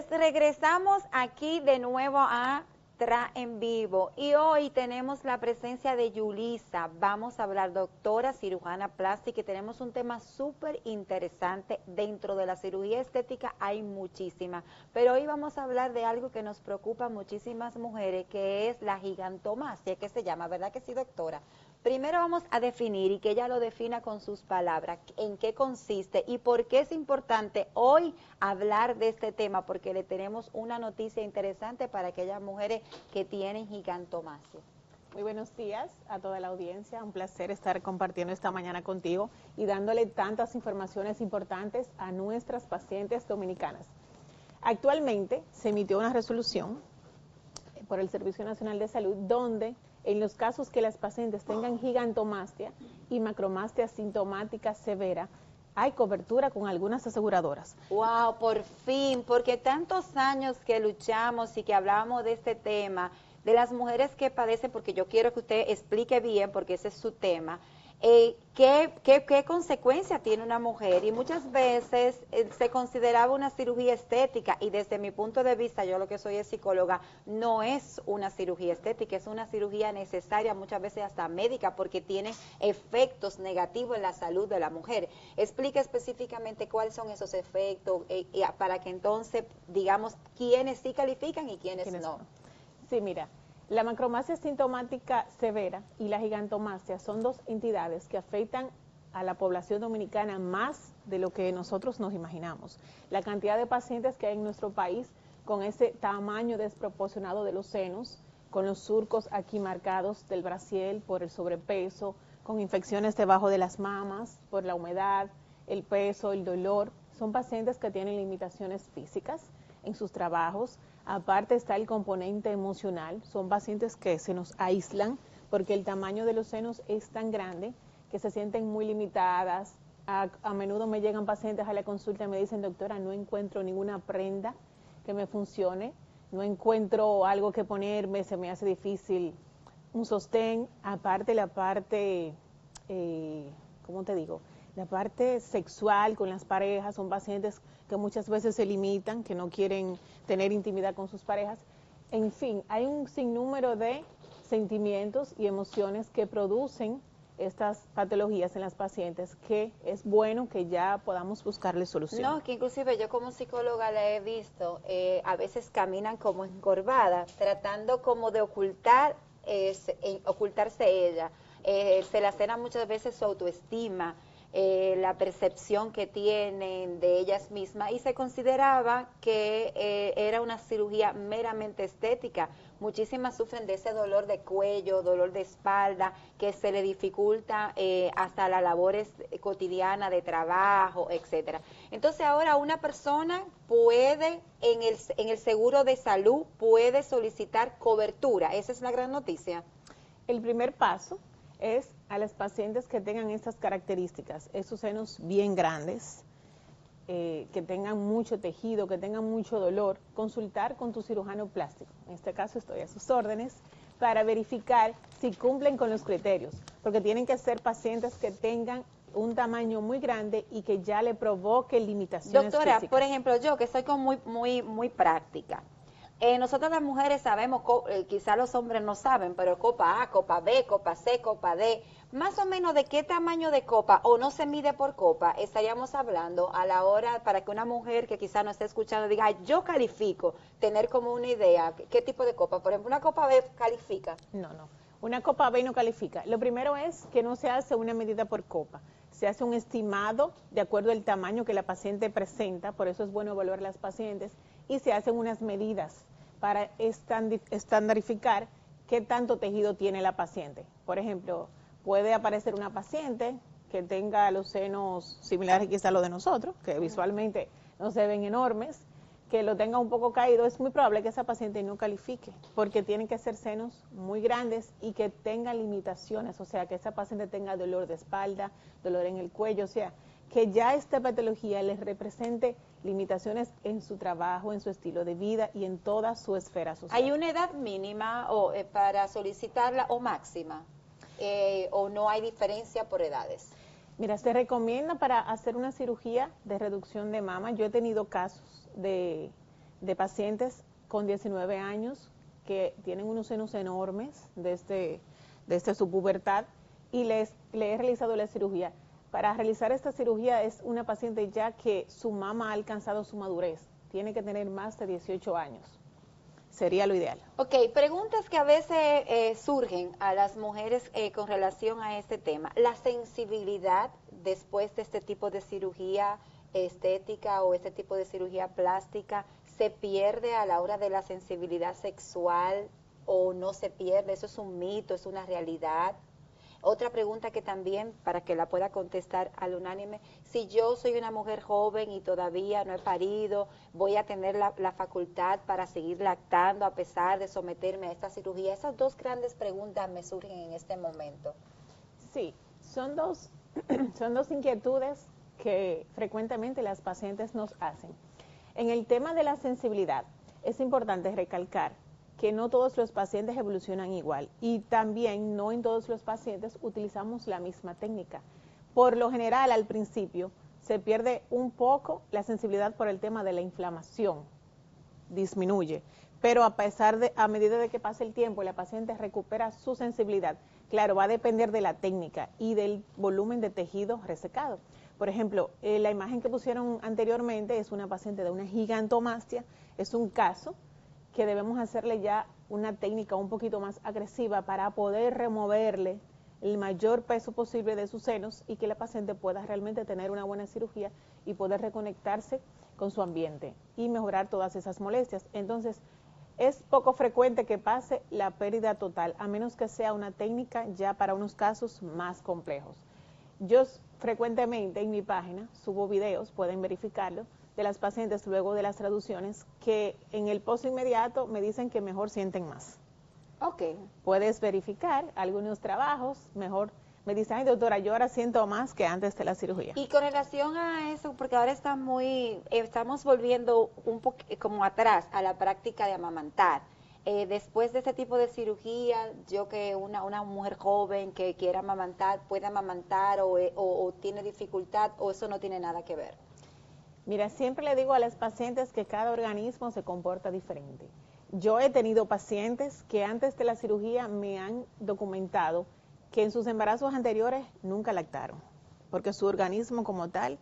Pues regresamos aquí de nuevo a Tra en Vivo y hoy tenemos la presencia de Yulisa. Vamos a hablar, doctora cirujana plástica, y tenemos un tema súper interesante. Dentro de la cirugía estética hay muchísimas, pero hoy vamos a hablar de algo que nos preocupa a muchísimas mujeres, que es la gigantomastia, que se llama, ¿verdad que sí, doctora? Primero vamos a definir y que ella lo defina con sus palabras, en qué consiste y por qué es importante hoy hablar de este tema, porque le tenemos una noticia interesante para aquellas mujeres que tienen gigantomastia. Muy buenos días a toda la audiencia, un placer estar compartiendo esta mañana contigo y dándole tantas informaciones importantes a nuestras pacientes dominicanas. Actualmente se emitió una resolución por el Servicio Nacional de Salud donde en los casos que las pacientes tengan gigantomastia y macromastia sintomática severa, hay cobertura con algunas aseguradoras. Wow, por fin, porque tantos años que luchamos y que hablábamos de este tema, de las mujeres que padecen, porque yo quiero que usted explique bien, porque ese es su tema, qué consecuencia tiene una mujer, y muchas veces se consideraba una cirugía estética, y desde mi punto de vista, yo lo que soy es psicóloga, no es una cirugía estética, es una cirugía necesaria, muchas veces hasta médica, porque tiene efectos negativos en la salud de la mujer. Explique específicamente cuáles son esos efectos, para que entonces digamos quiénes sí califican y quiénes no. Sí, mira. La macromastia sintomática severa y la gigantomastia son dos entidades que afectan a la población dominicana más de lo que nosotros nos imaginamos. La cantidad de pacientes que hay en nuestro país con ese tamaño desproporcionado de los senos, con los surcos aquí marcados del brasier por el sobrepeso, con infecciones debajo de las mamas, por la humedad, el peso, el dolor, son pacientes que tienen limitaciones físicas en sus trabajos. Aparte está el componente emocional, son pacientes que se nos aíslan porque el tamaño de los senos es tan grande que se sienten muy limitadas. A menudo me llegan pacientes a la consulta y me dicen, doctora, no encuentro ninguna prenda que me funcione, no encuentro algo que ponerme, se me hace difícil un sostén. Aparte la parte, ¿cómo te digo? La parte sexual con las parejas, son pacientes que muchas veces se limitan, que no quieren tener intimidad con sus parejas. En fin, hay un sinnúmero de sentimientos y emociones que producen estas patologías en las pacientes, que es bueno que ya podamos buscarle solución. No, que inclusive yo como psicóloga la he visto, a veces caminan como encorvadas, tratando como de ocultarse ella. Se lacera muchas veces su autoestima, la percepción que tienen de ellas mismas, y se consideraba que era una cirugía meramente estética. Muchísimas sufren de ese dolor de cuello, dolor de espalda, que se le dificulta hasta las labores cotidianas de trabajo, etcétera. Entonces ahora una persona puede, en el seguro de salud, puede solicitar cobertura. Esa es la gran noticia. El primer paso es a las pacientes que tengan estas características, esos senos bien grandes, que tengan mucho tejido, que tengan mucho dolor, consultar con tu cirujano plástico. En este caso estoy a sus órdenes para verificar si cumplen con los criterios, porque tienen que ser pacientes que tengan un tamaño muy grande y que ya le provoque limitaciones Doctora, físicas. por ejemplo, yo que soy como muy práctica, nosotros las mujeres sabemos, quizás los hombres no saben, pero copa A, copa B, copa C, copa D, más o menos de qué tamaño de copa, o no se mide por copa, estaríamos hablando a la hora para que una mujer que quizás no esté escuchando diga, "Ay, yo califico", tener como una idea, qué tipo de copa. Por ejemplo, una copa B califica. No, una copa B no califica. Lo primero es que no se hace una medida por copa, se hace un estimado de acuerdo al tamaño que la paciente presenta, por eso es bueno evaluar a las pacientes, y se hacen unas medidas para estandarizar qué tanto tejido tiene la paciente. Por ejemplo, puede aparecer una paciente que tenga los senos similares quizá a los de nosotros, que visualmente no se ven enormes, que lo tenga un poco caído. Es muy probable que esa paciente no califique, porque tienen que ser senos muy grandes y que tengan limitaciones, o sea, que esa paciente tenga dolor de espalda, dolor en el cuello, o sea, que ya esta patología les represente limitaciones en su trabajo, en su estilo de vida y en toda su esfera social. ¿Hay una edad mínima para solicitarla o máxima? ¿O no hay diferencia por edades? Mira, se recomienda para hacer una cirugía de reducción de mama. Yo he tenido casos de de pacientes con 19 años que tienen unos senos enormes desde su pubertad y le he realizado la cirugía. Para realizar esta cirugía es una paciente ya que su mama ha alcanzado su madurez, tiene que tener más de 18 años, sería lo ideal. Ok, preguntas que a veces surgen a las mujeres con relación a este tema. La sensibilidad después de este tipo de cirugía estética o este tipo de cirugía plástica, ¿se pierde a la hora de la sensibilidad sexual o no se pierde? ¿Eso es un mito, es una realidad? Otra pregunta que también, para que la pueda contestar al unánime, si yo soy una mujer joven y todavía no he parido, ¿voy a tener la facultad para seguir lactando a pesar de someterme a esta cirugía? Esas dos grandes preguntas me surgen en este momento. Sí, son dos inquietudes que frecuentemente las pacientes nos hacen. En el tema de la sensibilidad, es importante recalcar que no todos los pacientes evolucionan igual y también no en todos los pacientes utilizamos la misma técnica. Por lo general, al principio, se pierde un poco la sensibilidad por el tema de la inflamación, disminuye, pero a medida de que pasa el tiempo, la paciente recupera su sensibilidad. Claro, va a depender de la técnica y del volumen de tejido resecado. Por ejemplo, la imagen que pusieron anteriormente es una paciente de una gigantomastia, es un caso que debemos hacerle ya una técnica un poquito más agresiva para poder removerle el mayor peso posible de sus senos y que la paciente pueda realmente tener una buena cirugía y poder reconectarse con su ambiente y mejorar todas esas molestias. Entonces, es poco frecuente que pase la pérdida total, a menos que sea una técnica ya para unos casos más complejos. Yo frecuentemente en mi página subo videos, pueden verificarlo, de las pacientes luego de las traducciones que en el post inmediato me dicen que mejor sienten más. Ok. Puedes verificar algunos trabajos, mejor me dicen, ay doctora, yo ahora siento más que antes de la cirugía. Y con relación a eso, porque ahora estamos volviendo un poco como atrás a la práctica de amamantar. Después de este tipo de cirugía, yo que una mujer joven que quiera amamantar, ¿puede amamantar o tiene dificultad o eso no tiene nada que ver? Mira, siempre le digo a las pacientes que cada organismo se comporta diferente. Yo he tenido pacientes que antes de la cirugía me han documentado que en sus embarazos anteriores nunca lactaron, porque su organismo como tal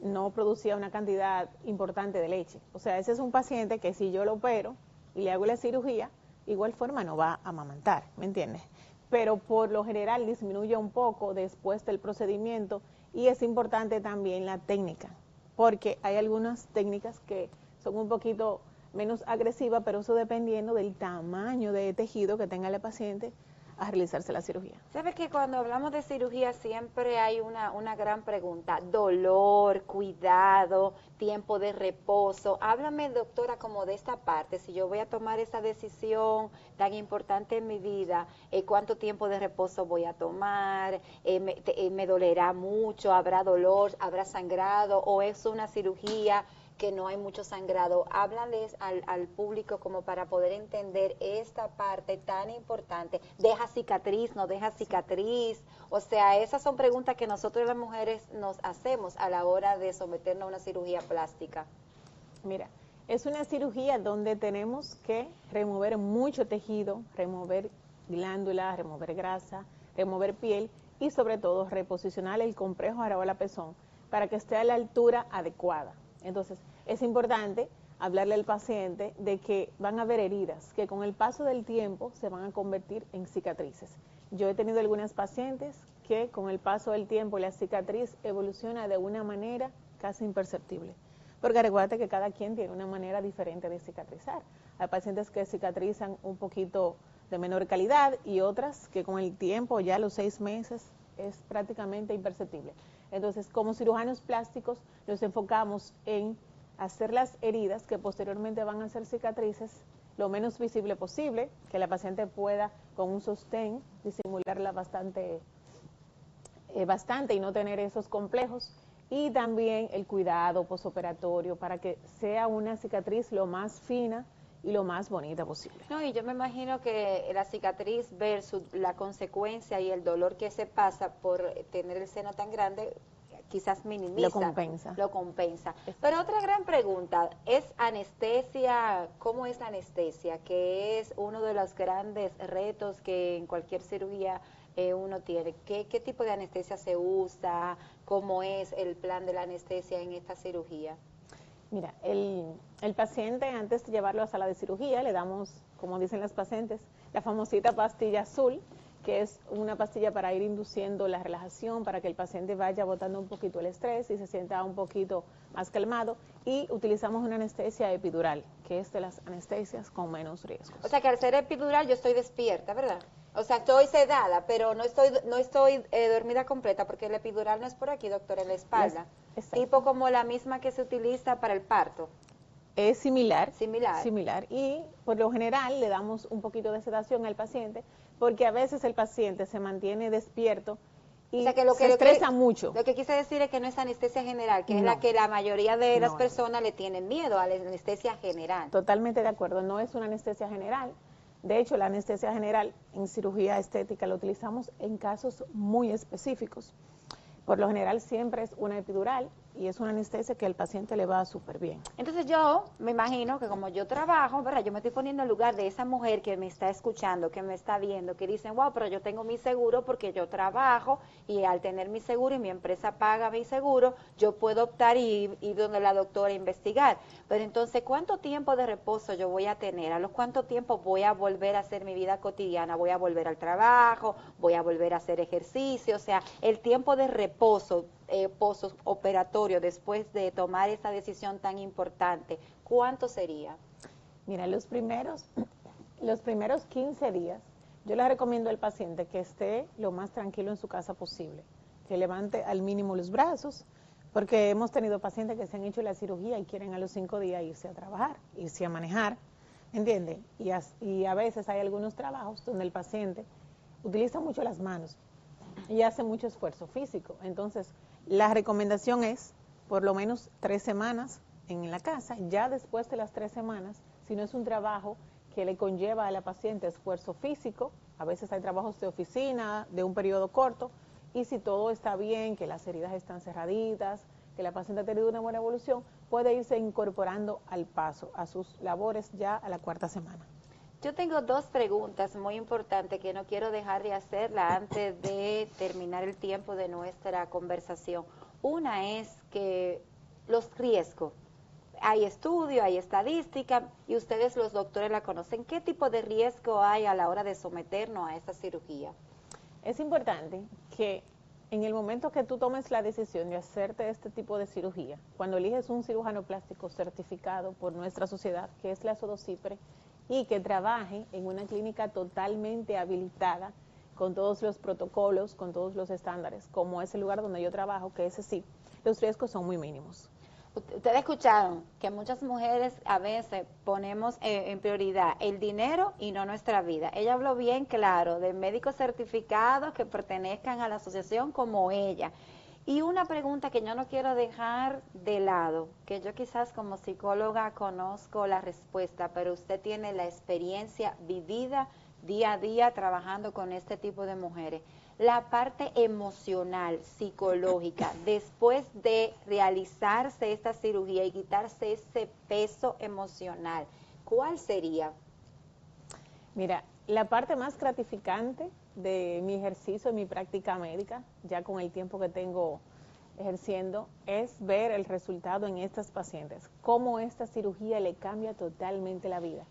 no producía una cantidad importante de leche. O sea, ese es un paciente que si yo lo opero y le hago la cirugía, igual forma no va a amamantar, ¿me entiendes? Pero por lo general disminuye un poco después del procedimiento y es importante también la técnica, porque hay algunas técnicas que son un poquito menos agresivas, pero eso dependiendo del tamaño de tejido que tenga la paciente a realizarse la cirugía. ¿Sabes que cuando hablamos de cirugía siempre hay una gran pregunta? Dolor, cuidado, tiempo de reposo. Háblame, doctora, como de esta parte. Si yo voy a tomar esa decisión tan importante en mi vida, ¿cuánto tiempo de reposo voy a tomar? ¿Me dolerá mucho? ¿Habrá dolor? ¿Habrá sangrado? ¿O es una cirugía que no hay mucho sangrado? Háblales al público como para poder entender esta parte tan importante. ¿Deja cicatriz, no deja cicatriz? O sea, esas son preguntas que nosotros las mujeres nos hacemos a la hora de someternos a una cirugía plástica. Mira, es una cirugía donde tenemos que remover mucho tejido, remover glándulas, remover grasa, remover piel y sobre todo reposicionar el complejo Arabella-pezón para que esté a la altura adecuada. Entonces, es importante hablarle al paciente de que van a haber heridas, que con el paso del tiempo se van a convertir en cicatrices. Yo he tenido algunas pacientes que con el paso del tiempo la cicatriz evoluciona de una manera casi imperceptible. Porque recuerda que cada quien tiene una manera diferente de cicatrizar. Hay pacientes que cicatrizan un poquito de menor calidad y otras que con el tiempo, ya a los 6 meses, es prácticamente imperceptible. Entonces, como cirujanos plásticos, nos enfocamos en hacer las heridas que posteriormente van a ser cicatrices lo menos visible posible, que la paciente pueda con un sostén disimularla bastante y no tener esos complejos, y también el cuidado posoperatorio para que sea una cicatriz lo más fina y lo más bonita posible. No, y yo me imagino que la cicatriz versus la consecuencia y el dolor que se pasa por tener el seno tan grande, quizás minimiza. Lo compensa. Lo compensa. Pero otra gran pregunta, ¿es anestesia? ¿Cómo es la anestesia? Que es uno de los grandes retos que en cualquier cirugía uno tiene. ¿Qué tipo de anestesia se usa? ¿Cómo es el plan de la anestesia en esta cirugía? Mira, el paciente, antes de llevarlo a sala de cirugía, le damos, como dicen las pacientes, la famosita pastilla azul, que es una pastilla para ir induciendo la relajación, para que el paciente vaya botando un poquito el estrés y se sienta un poquito más calmado. Y utilizamos una anestesia epidural, que es de las anestesias con menos riesgos. O sea que al ser epidural yo estoy despierta, ¿verdad? O sea, estoy sedada, pero no estoy dormida completa, porque el epidural no es por aquí, doctora, en la espalda. Tipo como la misma que se utiliza para el parto. Es similar. Similar. Y por lo general le damos un poquito de sedación al paciente, porque a veces el paciente se mantiene despierto y o sea que se estresa mucho. Lo que quise decir es que no es anestesia general, que es la que la mayoría de las personas le tienen miedo a la anestesia general. Totalmente de acuerdo, no es una anestesia general. De hecho, la anestesia general en cirugía estética la utilizamos en casos muy específicos. Por lo general siempre es una epidural y es una anestesia que al paciente le va súper bien. Entonces yo me imagino que como yo trabajo, ¿verdad? Yo me estoy poniendo en lugar de esa mujer que me está escuchando, que me está viendo, que dicen, wow, pero yo tengo mi seguro porque yo trabajo y al tener mi seguro y mi empresa paga mi seguro, yo puedo optar y ir donde la doctora a investigar. Pero entonces, ¿cuánto tiempo de reposo yo voy a tener? ¿A los cuánto tiempo voy a volver a hacer mi vida cotidiana? ¿Voy a volver al trabajo? ¿Voy a volver a hacer ejercicio? O sea, el tiempo de reposo postoperatorio después de tomar esa decisión tan importante, ¿cuánto sería? Mira, los primeros 15 días, yo le recomiendo al paciente que esté lo más tranquilo en su casa posible, que levante al mínimo los brazos, porque hemos tenido pacientes que se han hecho la cirugía y quieren a los 5 días irse a trabajar, irse a manejar, ¿entiende? Y a veces hay algunos trabajos donde el paciente utiliza mucho las manos y hace mucho esfuerzo físico. Entonces, la recomendación es por lo menos 3 semanas en la casa. Ya después de las 3 semanas, si no es un trabajo que le conlleva a la paciente esfuerzo físico, a veces hay trabajos de oficina, de un periodo corto, y si todo está bien, que las heridas están cerraditas, que la paciente ha tenido una buena evolución, puede irse incorporando al paso a sus labores ya a la 4ª semana. Yo tengo 2 preguntas muy importantes que no quiero dejar de hacerla antes de terminar el tiempo de nuestra conversación. Una es que los riesgos. Hay estudio, hay estadística y ustedes los doctores la conocen. ¿Qué tipo de riesgo hay a la hora de someternos a esta cirugía? Es importante que en el momento que tú tomes la decisión de hacerte este tipo de cirugía, cuando eliges un cirujano plástico certificado por nuestra sociedad, que es la SODOCIPRE, y que trabaje en una clínica totalmente habilitada, con todos los protocolos, con todos los estándares, como es el lugar donde yo trabajo, que ese sí, los riesgos son muy mínimos. Ustedes escucharon que muchas mujeres a veces ponemos en prioridad el dinero y no nuestra vida. Ella habló bien claro de médicos certificados que pertenezcan a la asociación como ella. Y una pregunta que yo no quiero dejar de lado, que yo quizás como psicóloga conozco la respuesta, pero usted tiene la experiencia vivida día a día trabajando con este tipo de mujeres. La parte emocional, psicológica, después de realizarse esta cirugía y quitarse ese peso emocional, ¿cuál sería? Mira, la parte más gratificante de mi ejercicio, de mi práctica médica, ya con el tiempo que tengo ejerciendo, es ver el resultado en estas pacientes, cómo esta cirugía le cambia totalmente la vida.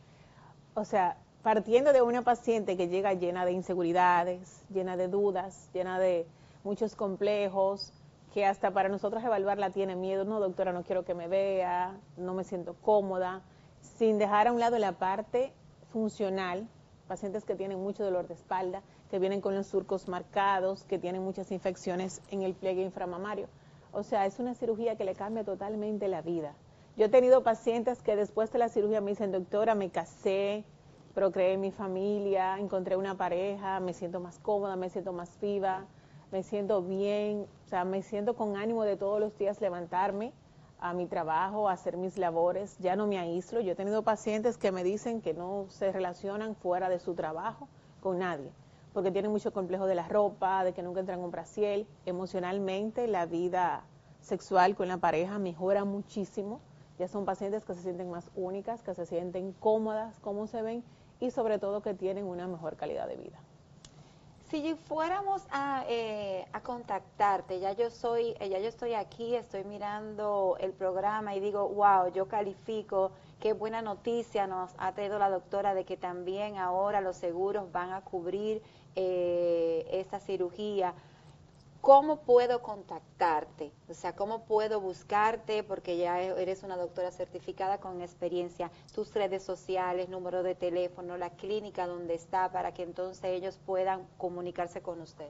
O sea, partiendo de una paciente que llega llena de inseguridades, llena de dudas, llena de muchos complejos, que hasta para nosotros evaluarla tiene miedo, no doctora, no quiero que me vea, no me siento cómoda, sin dejar a un lado la parte funcional, pacientes que tienen mucho dolor de espalda, que vienen con los surcos marcados, que tienen muchas infecciones en el pliegue inframamario. O sea, es una cirugía que le cambia totalmente la vida. Yo he tenido pacientes que después de la cirugía me dicen, doctora, me casé, procreé mi familia, encontré una pareja, me siento más cómoda, me siento más viva, me siento bien, o sea, me siento con ánimo de todos los días levantarme a mi trabajo, a hacer mis labores, ya no me aíslo. Yo he tenido pacientes que me dicen que no se relacionan fuera de su trabajo con nadie, porque tienen mucho complejo de la ropa, de que nunca entran un brasiel. Emocionalmente la vida sexual con la pareja mejora muchísimo. Ya son pacientes que se sienten más únicas, que se sienten cómodas, cómo se ven y sobre todo que tienen una mejor calidad de vida. Si fuéramos a contactarte, ya yo estoy aquí, estoy mirando el programa y digo, wow, yo califico, qué buena noticia nos ha traído la doctora de que también ahora los seguros van a cubrir esta cirugía. ¿Cómo puedo contactarte? O sea, ¿cómo puedo buscarte? Porque ya eres una doctora certificada con experiencia, tus redes sociales, número de teléfono, la clínica donde está, para que entonces ellos puedan comunicarse con usted.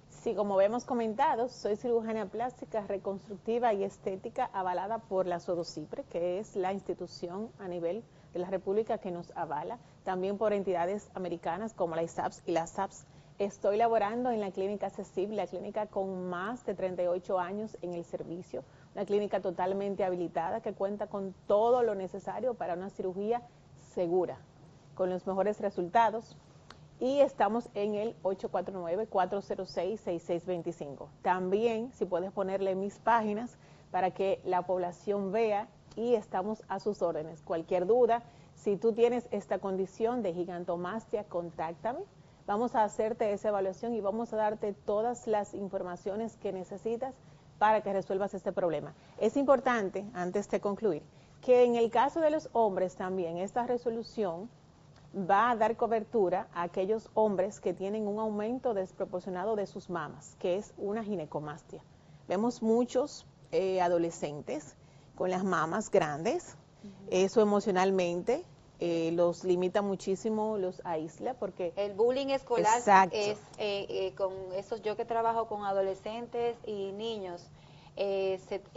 Sí, como hemos comentado, soy cirujana plástica, reconstructiva y estética avalada por la SODOCIPRE, que es la institución a nivel de la República que nos avala, también por entidades americanas como la ISAPS y la SAPS. Estoy laborando en la clínica accesible, la clínica con más de 38 años en el servicio, una clínica totalmente habilitada que cuenta con todo lo necesario para una cirugía segura, con los mejores resultados. Y estamos en el 849-406-6625. También, si puedes ponerle mis páginas para que la población vea, y estamos a sus órdenes. Cualquier duda, si tú tienes esta condición de gigantomastia, contáctame. Vamos a hacerte esa evaluación y vamos a darte todas las informaciones que necesitas para que resuelvas este problema. Es importante, antes de concluir, que en el caso de los hombres también esta resolución va a dar cobertura a aquellos hombres que tienen un aumento desproporcionado de sus mamas, que es una ginecomastia. Vemos muchos adolescentes con las mamas grandes, eso emocionalmente los limita muchísimo, los aísla, porque el bullying escolar exacto. Es con esos, yo que trabajo con adolescentes y niños,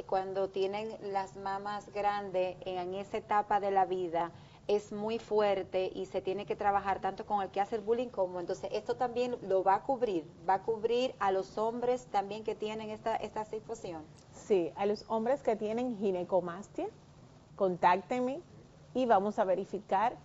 cuando tienen las mamas grandes en esa etapa de la vida, es muy fuerte y se tiene que trabajar tanto con el que hace el bullying como, entonces esto también lo va a cubrir a los hombres también que tienen esta situación. Sí, a los hombres que tienen ginecomastia, contáctenme y vamos a verificar,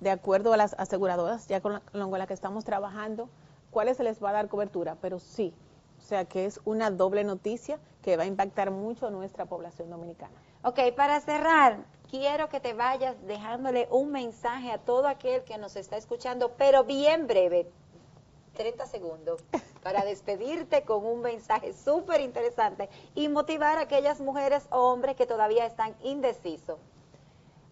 de acuerdo a las aseguradoras ya con la que estamos trabajando, cuáles se les va a dar cobertura, pero sí, o sea que es una doble noticia que va a impactar mucho a nuestra población dominicana. Ok, para cerrar, quiero que te vayas dejándole un mensaje a todo aquel que nos está escuchando, pero bien breve, 30 segundos, para despedirte con un mensaje súper interesante y motivar a aquellas mujeres o hombres que todavía están indecisos.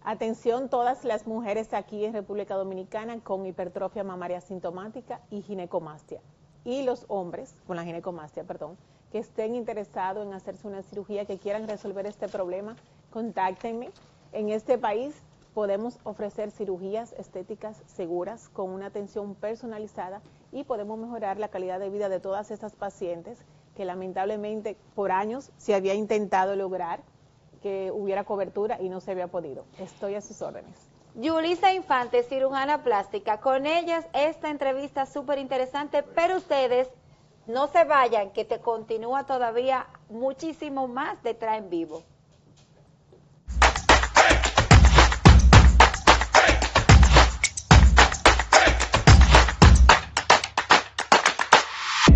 Atención todas las mujeres aquí en República Dominicana con hipertrofia mamaria asintomática y ginecomastia, y los hombres con la ginecomastia, perdón, que estén interesados en hacerse una cirugía, que quieran resolver este problema, contáctenme. En este país podemos ofrecer cirugías estéticas seguras con una atención personalizada y podemos mejorar la calidad de vida de todas estas pacientes que lamentablemente por años se había intentado lograr que hubiera cobertura y no se había podido. Estoy a sus órdenes. Yulisa Infante, cirujana plástica. Con ellas esta entrevista súper interesante, pero ustedes no se vayan, que te continúa todavía muchísimo más de Trae en Vivo.